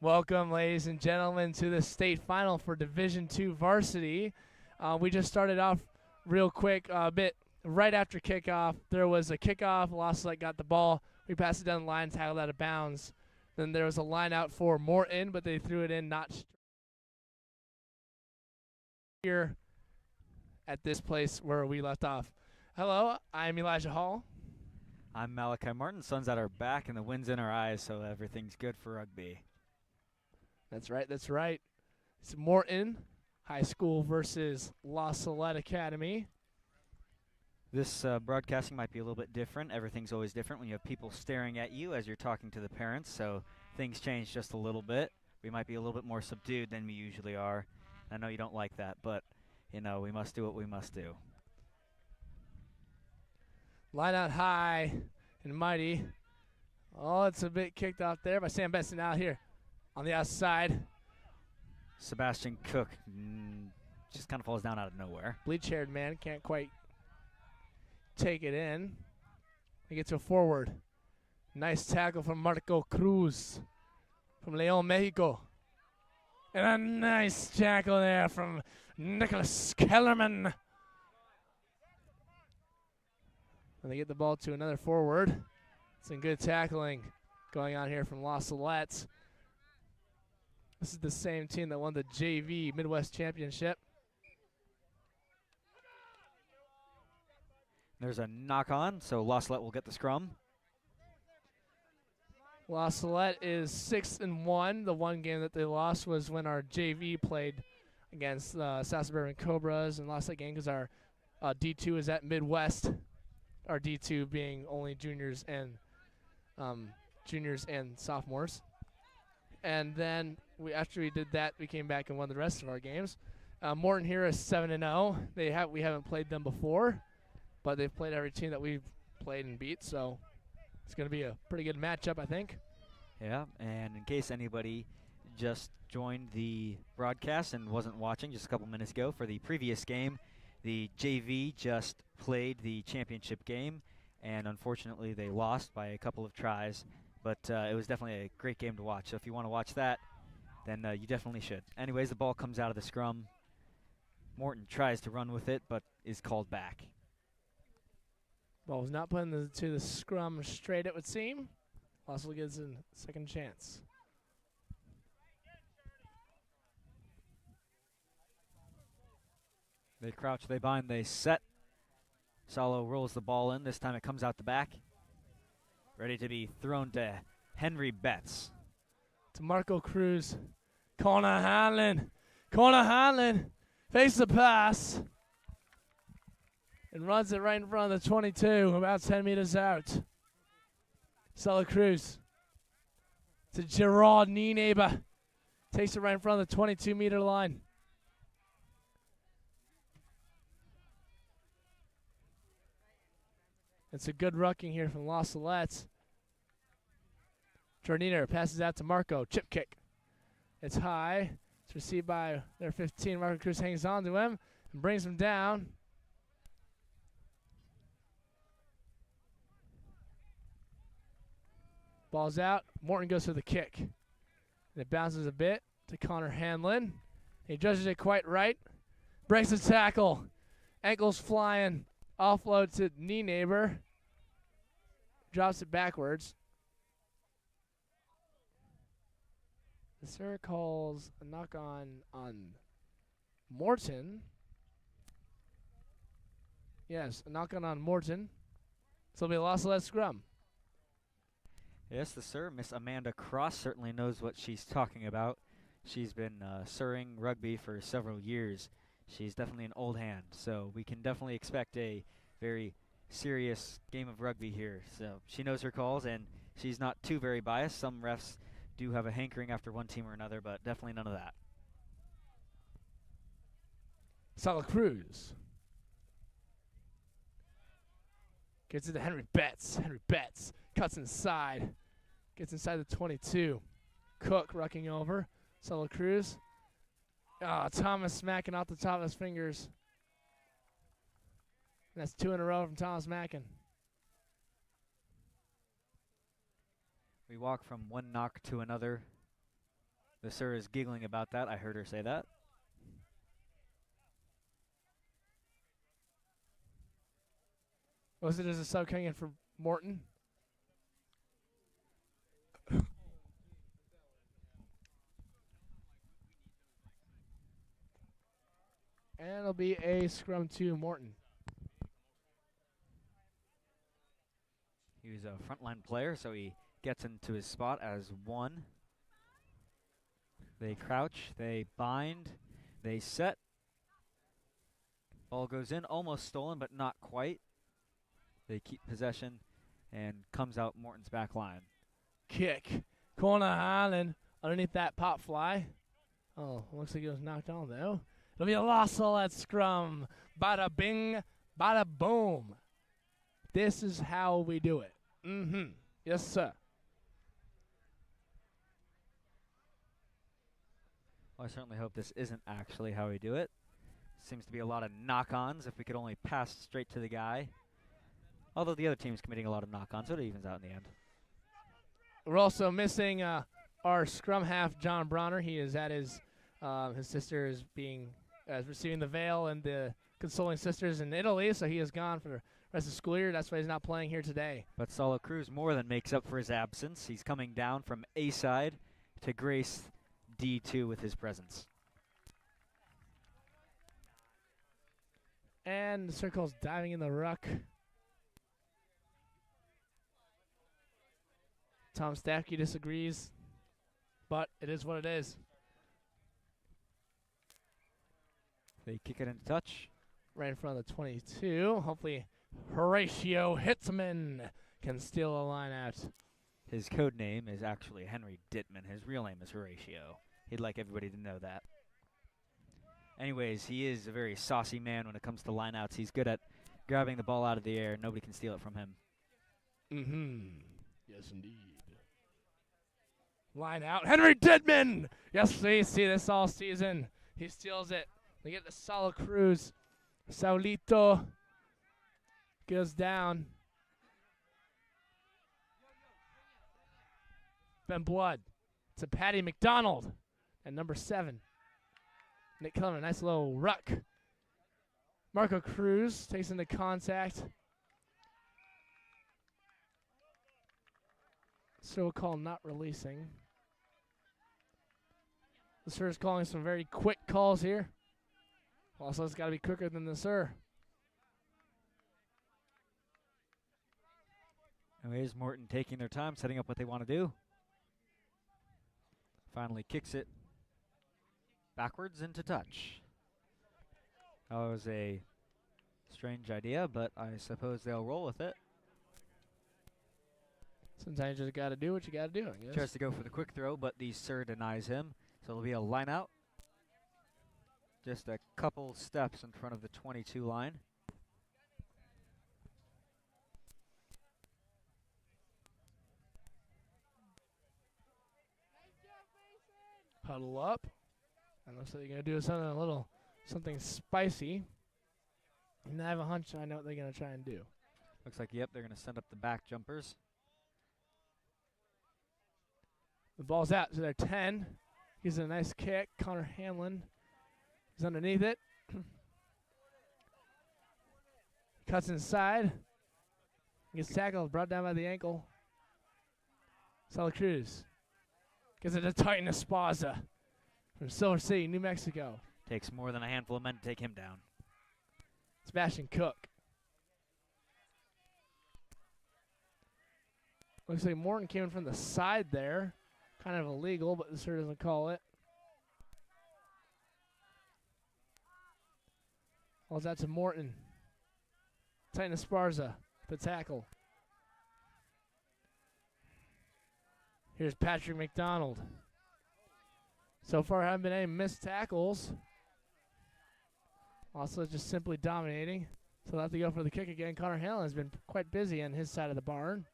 Welcome, ladies and gentlemen, to the state final for Division II varsity. We just started off real quick, a bit right after kickoff. There was a kickoff. Salette got the ball. We passed it down the line, tackled out of bounds. Then there was a line out for Morton, but they threw it in not here at this place where we left off. Hello, I'm Elijah Hall. I'm Malachi Martin. Sun's at our back and the wind's in our eyes, so everything's good for rugby. That's right, that's right. It's Morton High School versus Salette Academy. This broadcasting might be a little bit different. Everything's always different when you have people staring at you as you're talking to the parents, so things change just a little bit. We might be a little bit more subdued than we usually are. I know you don't like that, but, you know, we must do what we must do. Line out high and mighty. Oh, it's a bit kicked off there by Sam Benson out here on the outside. Sebastian Cook just kind of falls down out of nowhere. Bleach-haired man can't quite take it in. He gets a forward. Nice tackle from Marco Cruz from León, Mexico. And a nice tackle there from Nicholas Kellerman. And they get the ball to another forward. Some good tackling going on here from Salette. This is the same team that won the JV Midwest Championship. There's a knock on, so Salette will get the scrum. Salette is 6-1. The one game that they lost was when our JV played against South Suburban Cobras and lost that game because our D2 is at Midwest. Our D2 being only juniors and sophomores. And then after we did that, we came back and won the rest of our games. Morton here is 7-0. We haven't played them before, but they've played every team that we've played and beat. So it's going to be a pretty good matchup, I think. Yeah, and in case anybody just joined the broadcast and wasn't watching just a couple minutes ago, for the previous game, the JV just played the championship game, and unfortunately they lost by a couple of tries, but it was definitely a great game to watch. So if you want to watch that, then you definitely should. Anyways, the ball comes out of the scrum. Morton tries to run with it, but is called back. Ball was not put to the scrum straight, it would seem. Also gets a second chance. They crouch, they bind, they set. Salo rolls the ball in. This time it comes out the back. Ready to be thrown to Henry Betts. To Marco Cruz. Corner Hanlon. Corner Hanlon. Fakes the pass. And runs it right in front of the 22, about 10 meters out. Salette Cruz. To Gerard Nienaber. Takes it right in front of the 22-meter line. It's a good rucking here from Salette. Jardiner passes out to Marco. Chip kick. It's high. It's received by their 15. Marco Cruz hangs on to him and brings him down. Ball's out. Morton goes for the kick. And it bounces a bit to Connor Hanlon. He judges it quite right. Breaks the tackle. Ankles flying. Offload to Nienaber. Drops it backwards. The sir calls a knock on Morton. Yes, a knock on Morton. So it'll be a Salette scrum. Yes, the sir, Miss Amanda Cross, certainly knows what she's talking about. She's been sirring rugby for several years. She's definitely an old hand, so we can definitely expect a very serious game of rugby here. So she knows her calls, and she's not too very biased. Some refs do have a hankering after one team or another, but definitely none of that. Salette Cruz. Gets it to Henry Betts. Henry Betts cuts inside. Gets inside the 22. Cook rucking over. Salette Cruz. Thomas smacking off the top of his fingers. And that's 2 in a row from Thomas Mackin. We walk from one knock to another. The sir is giggling about that. I heard her say that. Was it as a sub coming in for Morton? And it'll be a scrum to Morton. He was a frontline player, so he gets into his spot as one. They crouch, they bind, they set. Ball goes in, almost stolen, but not quite. They keep possession and comes out Morton's back line. Kick. Corner Highland underneath that pop fly. Oh, looks like it was knocked on though. It'll be a loss all at scrum. Bada bing, bada boom. This is how we do it. Yes, sir. Well, I certainly hope this isn't actually how we do it. Seems to be a lot of knock-ons if we could only pass straight to the guy. Although the other team's committing a lot of knock-ons, so it evens out in the end. We're also missing our scrum half, John Bronner. He is at his sister is receiving the veil and the consoling sisters in Italy, so he is gone for the rest of the school year. That's why he's not playing here today. But Salette Cruz more than makes up for his absence. He's coming down from A-side to grace D2 with his presence. And the circle's diving in the ruck. Tom Staffke disagrees, but it is what it is. They kick it into touch. Right in front of the 22. Hopefully Horatio Hitzman can steal a line out. His code name is actually Henry Dittman. His real name is Horatio. He'd like everybody to know that. Anyways, he is a very saucy man when it comes to lineouts. He's good at grabbing the ball out of the air. Nobody can steal it from him. Yes, indeed. Line out. Henry Dittman! Yes, we see this all season. He steals it. They get the Salette Cruz. Saulito goes down. Ben Blood to Patty McDonald at number 7. Nick Cullen, a nice little ruck. Marco Cruz takes into contact. So we'll call not releasing. The sir is calling some very quick calls here. Also, it's got to be quicker than the sir. Anyways, Morton taking their time, setting up what they want to do. Finally kicks it backwards into touch. That was a strange idea, but I suppose they'll roll with it. Sometimes you just got to do what you got to do, I guess. Tries to go for the quick throw, but the sir denies him. So it'll be a line out. Just a couple steps in front of the 22 line. Huddle up. And looks like they're going to do something spicy. And I have a hunch I know what they're going to try and do. Looks like, yep, they're going to send up the back jumpers. The ball's out to their 10. Gives it a nice kick. Connor Hamlin is underneath it. Cuts inside. Gets tackled, brought down by the ankle. Salette Cruz gives it to Titan Esparza from Silver City, New Mexico. Takes more than a handful of men to take him down. Sebastian Cook. Looks like Morton came in from the side there. Kind of illegal, but the sir doesn't call it. Ball's out to Morton. Titan Esparza, the tackle. Here's Patrick McDonald. So far, haven't been any missed tackles. Also, just simply dominating. So they'll have to go for the kick again. Connor Hamlin has been quite busy on his side of the barn.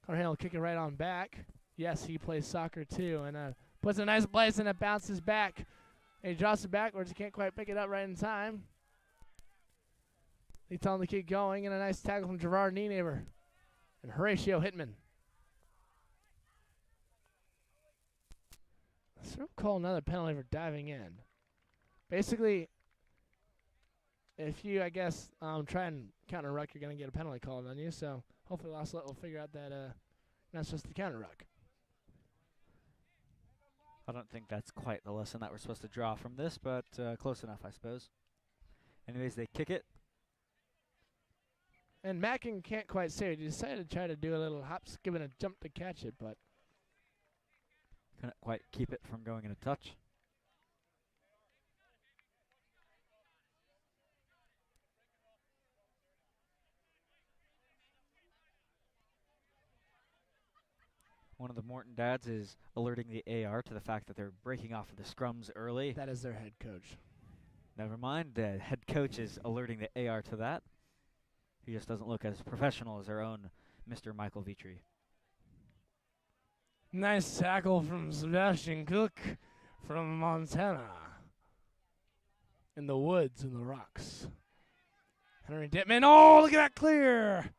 Connor Hamlin kicking right on back. Yes, he plays soccer too, and puts a nice place, and it bounces back. And he drops it backwards. He can't quite pick it up right in time. They tell him to keep going, and a nice tackle from Gerard Nienaber and Horatio Hitzman. So we'll call another penalty for diving in. Basically, if you, I guess, try and counter ruck, you're going to get a penalty called on you. So hopefully Salette will figure out that that's just the counter ruck. I don't think that's quite the lesson that we're supposed to draw from this, but close enough, I suppose. Anyways, they kick it. And Mackin can't quite save it. He decided to try to do a little hop, skip, and a jump to catch it, but couldn't quite keep it from going in a touch. One of the Morton dads is alerting the AR to the fact that they're breaking off of the scrums early. that is their head coach. Never mind, the head coach is alerting the AR to that. He just doesn't look as professional as our own Mr. Michael Vitri. Nice tackle from Sebastian Cook from Montana. In the woods, in the rocks. Henry Dittman. Oh, look at that clear.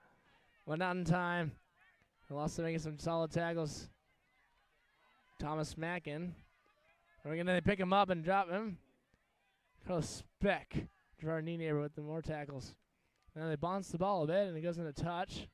But not in time. They'll also making some solid tackles. Thomas Mackin. We're going to pick him up and drop him. Carlos Speck. Gerard Neighbor with the more tackles. Now they bounce the ball a bit, and it goes into touch.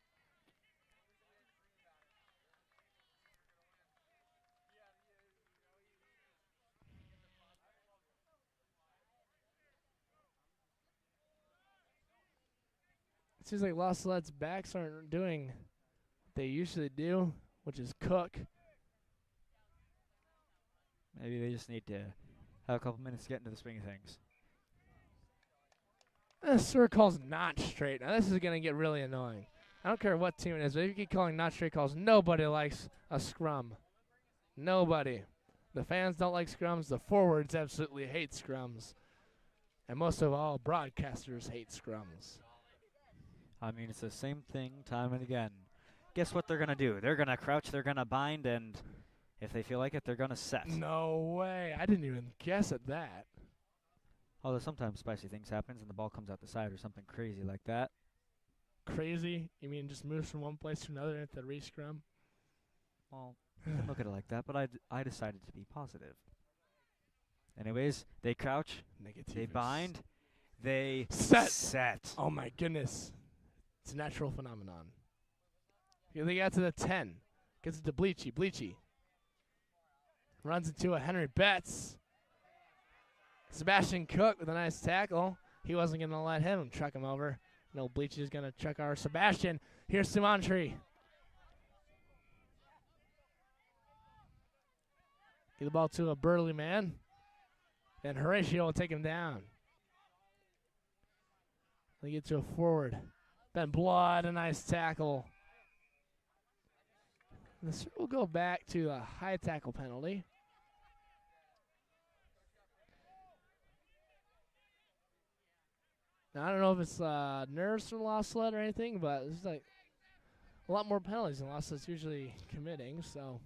It seems like Salette's backs aren't doing what they usually do, which is cook. Maybe they just need to have a couple minutes to get into the swing of things. Sir calls not straight. Now this is going to get really annoying. I don't care what team it is, but if you keep calling not straight calls, nobody likes a scrum. Nobody. The fans don't like scrums. The forwards absolutely hate scrums. And most of all, broadcasters hate scrums. I mean, it's the same thing time and again. Guess what they're going to do? They're going to crouch, they're going to bind, and if they feel like it, they're going to set. No way. I didn't even guess at that. Although sometimes spicy things happens and the ball comes out the side or something crazy like that. Crazy? You mean just moves from one place to another at the re-scrum? Well, you can look at it like that, but I decided to be positive. Anyways, they crouch, they bind, they set. Oh my goodness. It's a natural phenomenon. Here they got to the 10. Gets it to Bleachy. Bleachy runs into a Henry Betts. Sebastian Cook with a nice tackle. He wasn't going to let him truck him over. No, Bleachy is going to truck our Sebastian. Here's Sumantri. Get the ball to a Burley man. And Horatio will take him down. They get to a forward. Ben Blood, a nice tackle. This will go back to a high tackle penalty. Now, I don't know if it's nerves from Salette or anything, but it's like a lot more penalties than Salette's usually committing. So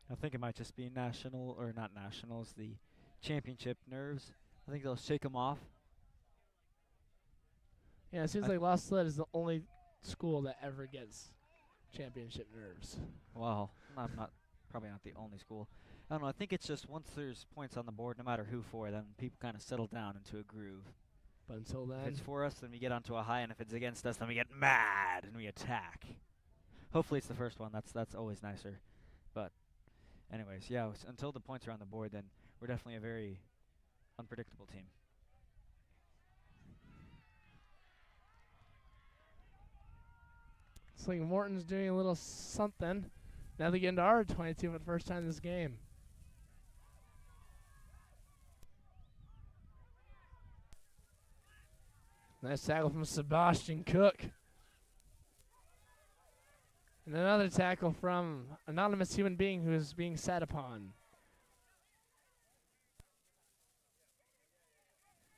I think it might just be national, or not nationals, the championship nerves. I think they'll shake them off. Yeah, it seems like Salette is the only school that ever gets championship nerves. Well, I'm not probably not the only school. I don't know. I think it's just once there's points on the board, no matter who for, then people kind of settle down into a groove. But until then, if it's for us, then we get onto a high, and if it's against us, then we get mad and we attack. Hopefully, it's the first one. That's always nicer. But, anyways, yeah. Until the points are on the board, then we're definitely a very unpredictable team. it's like Morton's doing a little something. Now they get into our 22 for the first time this game. Nice tackle from Sebastian Cook. And another tackle from anonymous human being who is being sat upon.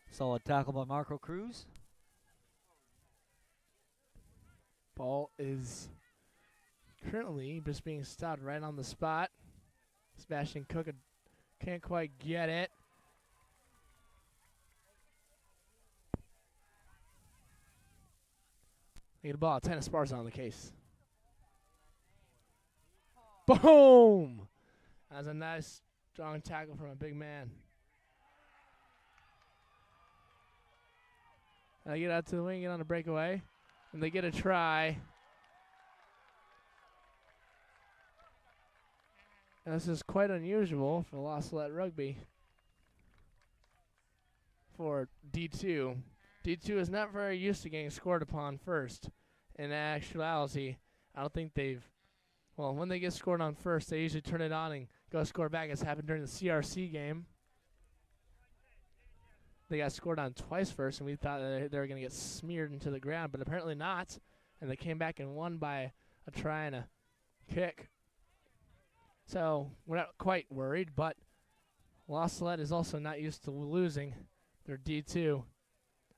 Solid tackle by Marco Cruz. Ball is currently just being stopped right on the spot. Sebastian Cook can't quite get it. Get the ball. Tennis bars on the case. Boom! That was a nice Strong tackle from a big man. And they get out to the wing, get on a breakaway, and they get a try. And this is quite unusual for Salette Rugby for D2. D2 is not very used to getting scored upon first. In actuality, I don't think they've, well, when they get scored on first, they usually turn it on and go score back, as happened during the CRC game. They got scored on twice first, and we thought that they were going to get smeared into the ground, but apparently not. And they came back and won by a try and a kick. So we're not quite worried, but Salette is also not used to losing. They're D2.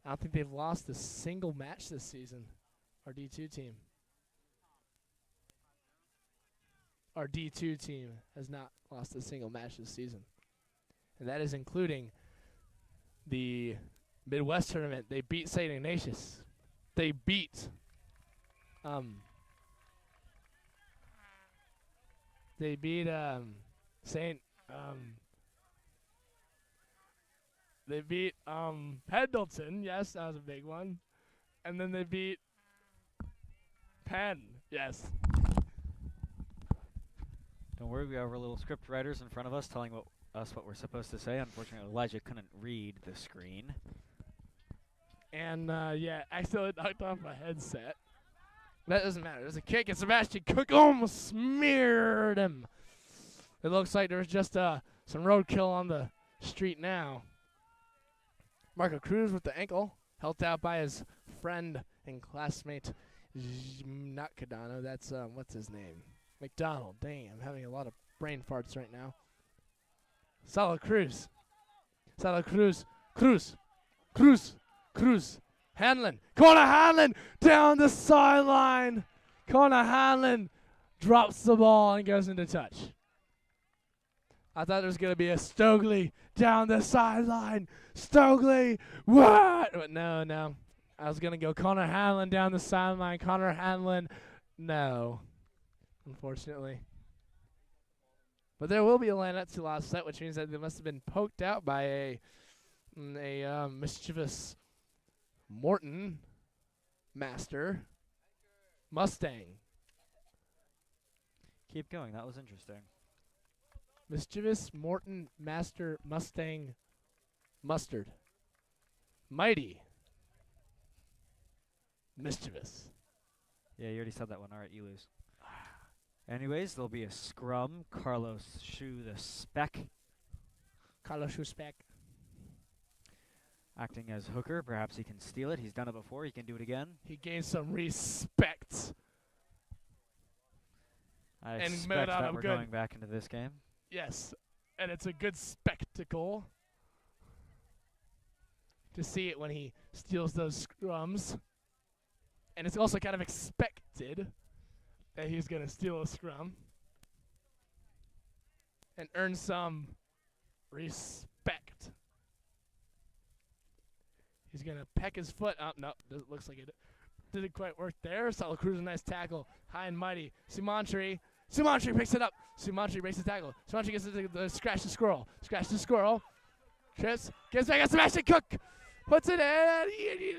I don't think they've lost a single match this season, our D2 team. Our D2 team has not lost a single match this season. And that is including the Midwest tournament. They beat St. Ignatius. They beat Pendleton. Yes, that was a big one. And then they beat Penn. Yes. Don't worry, we have our little script writers in front of us telling us what we're supposed to say. Unfortunately, Elijah couldn't read the screen. And, yeah, accidentally knocked off my headset. That doesn't matter. There's a kick, and Sebastian Cook almost smeared him. It looks like there's just some roadkill on the street now. Marco Cruz with the ankle, helped out by his friend and classmate, not Cadano. That's, what's his name? McDonald. Dang, I'm having a lot of brain farts right now. Salette Cruz. Salette Cruz. Cruz. Hanlon. Corner Hanlon down the sideline. Corner Hanlon drops the ball and goes into touch. I thought there was going to be a Stokely down the sideline. Stokely, what? But no. I was going to go Connor Hanlon down the sideline. Connor Hanlon, no, unfortunately. But there will be a line up to last set, which means that they must have been poked out by a mischievous Morton master Mustang. Keep going. That was interesting. Mischievous Morton master Mustang mustard. Mighty. Mischievous. Yeah, you already said that one. All right, you lose. Anyways, there'll be a scrum. Carlos Shoe the Spec. Carlos Shoe Spec. Acting as hooker. Perhaps he can steal it. He's done it before. He can do it again. He gained some respect. I and expect that we're going back into this game. Yes, and it's a good spectacle to see it when he steals those scrums. And it's also kind of expected that he's going to steal a scrum and earn some respect. He's going to peck his foot up. No, looks like it didn't quite work there. Salette Cruz, a nice tackle. High and mighty. Sumantri picks it up. Sumantri breaks the tackle. Sumantri gets the scratch the squirrel. Trips. Gets back at Sebastian Cook. Puts it in.